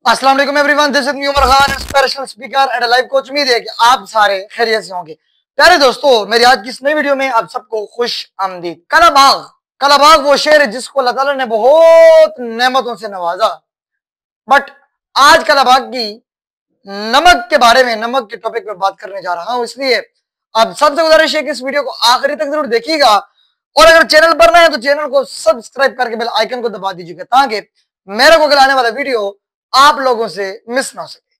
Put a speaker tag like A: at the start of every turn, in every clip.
A: अस्सलाम वालेकुम everyone, this is Umar Khan, inspirational speaker and life coach. उम्मीद है कि आप सारे खैरियत से होंगे। प्यारे दोस्तों, मेरी आज की इस नई वीडियो में आप सबको खुश आमदीद। कलाबाग, कलाबाग वो शेर है जिसको अल्लाह ताला ने बहुत नेमतों से नवाजा। बट आज कलाबाग की नमक के बारे में, नमक के टॉपिक पर बात करने जा रहा हूं, इसलिए आप सबसे गुजारिश है कि इस वीडियो को आखिरी तक जरूर देखिएगा। और अगर चैनल पर नए हैं तो चैनल को सब्सक्राइब करके बेल आइकन को दबा दीजिएगा ताकि मेरे को आने वाला वीडियो आप लोगों से मिस ना हो सके।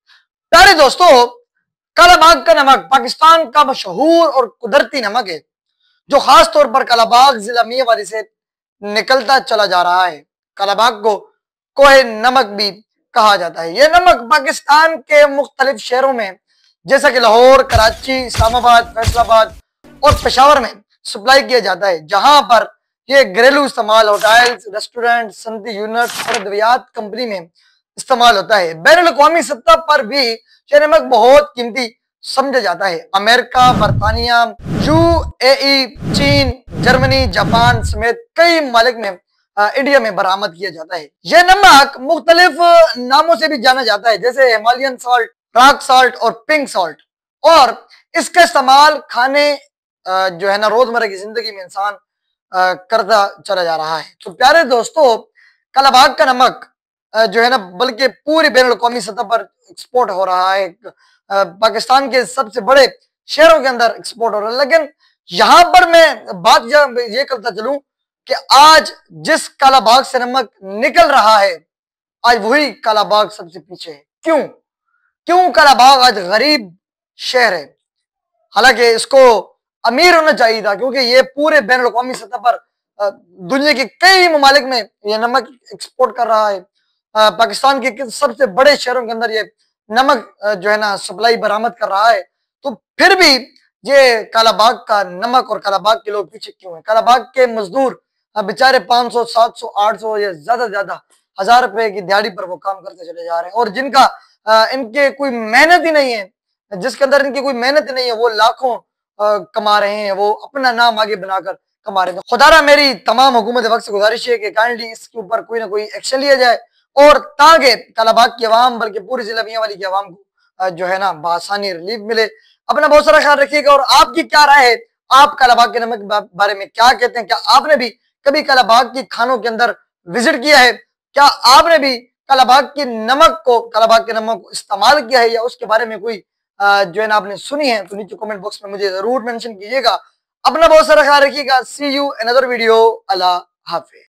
A: प्यारे दोस्तों, कलाबाग का नमक पाकिस्तान का मशहूर और कुदरती नमक है जो खास तौर पर कलाबाग जिला मियांवाली से निकलता चला जा रहा है। कलाबाग को कोहे नमक भी कहा जाता है। यह नमक पाकिस्तान के मुख्तलिफ शहरों में जैसा कि लाहौर, कराची, इस्लामाबाद, फैसलाबाद और पेशावर में सप्लाई किया जाता है, जहां पर यह घरेलू इस्तेमाल, होटल्स, रेस्टोरेंट, सनती यूनिट और अद्वियात कंपनी में इस्तेमाल होता है। बैनुल अक़वामी सतह पर भी यह नमक बहुत कीमती समझा जाता है। अमेरिका, बरतानिया, यूएई, चीन, जर्मनी, जापान समेत कई ममालिक में इंडिया में बरामद किया जाता है। यह नमक मुख्तलिफ नामों से भी जाना जाता है, जैसे हिमालयन सॉल्ट, रॉक सॉल्ट और पिंक सॉल्ट। और इसका इस्तेमाल खाने जो है ना रोजमर्रा की जिंदगी में इंसान करता चला जा रहा है। तो प्यारे दोस्तों, कलाबाग का नमक जो है ना बल्कि पूरी बैनुल अक़वामी सतह पर एक्सपोर्ट हो रहा है। पाकिस्तान के सबसे बड़े शहरों के अंदर एक्सपोर्ट हो रहा है। लेकिन यहां पर मैं बात ये करता चलूं कि आज जिस कलाबाग से नमक निकल रहा है, आज वही कलाबाग सबसे पीछे है। क्यों क्यों कलाबाग आज गरीब शहर है? हालांकि इसको अमीर होना चाहिए था, क्योंकि ये पूरे बैनुल अक़वामी सतह पर दुनिया के कई ममालिक में ये नमक एक्सपोर्ट कर रहा है। पाकिस्तान के सबसे बड़े शहरों के अंदर ये नमक जो है ना सप्लाई बरामद कर रहा है। तो फिर भी ये कलाबाग का नमक और कलाबाग के लोग पीछे क्यों हैं? कलाबाग के मजदूर बेचारे 500, 700, 800 या ज्यादा 1000 रुपए की दिहाड़ी पर वो काम करते चले जा रहे हैं, और जिनका इनके कोई मेहनत ही नहीं है, जिसके अंदर इनकी कोई मेहनत ही नहीं है, वो लाखों कमा रहे हैं, वो अपना नाम आगे बनाकर कमा रहे हैं। खुदारा मेरी तमाम हुकूमत वक्त से गुजारिश है कि काइंडली इसके ऊपर कोई ना कोई एक्शन लिया जाए, और ताकि कलाबाग की आवाम बल्कि पूरी जिला मियांवाली की आवाम को जो है ना बआसानी रिलीफ मिले। अपना बहुत सारा ख्याल रखिएगा। और आपकी क्या राय है? आप कलाबाग के नमक के बारे में क्या कहते हैं? क्या आपने भी कभी कलाबाग की खानों के अंदर विजिट किया है? क्या आपने भी कलाबाग के नमक को इस्तेमाल किया है, या उसके बारे में कोई जो है ना आपने सुनी है? तो नीचे कमेंट बॉक्स में मुझे जरूर मेंशन कीजिएगा। अपना बहुत सारा ख्याल रखिएगा। See you another video. अल्लाह हाफिज।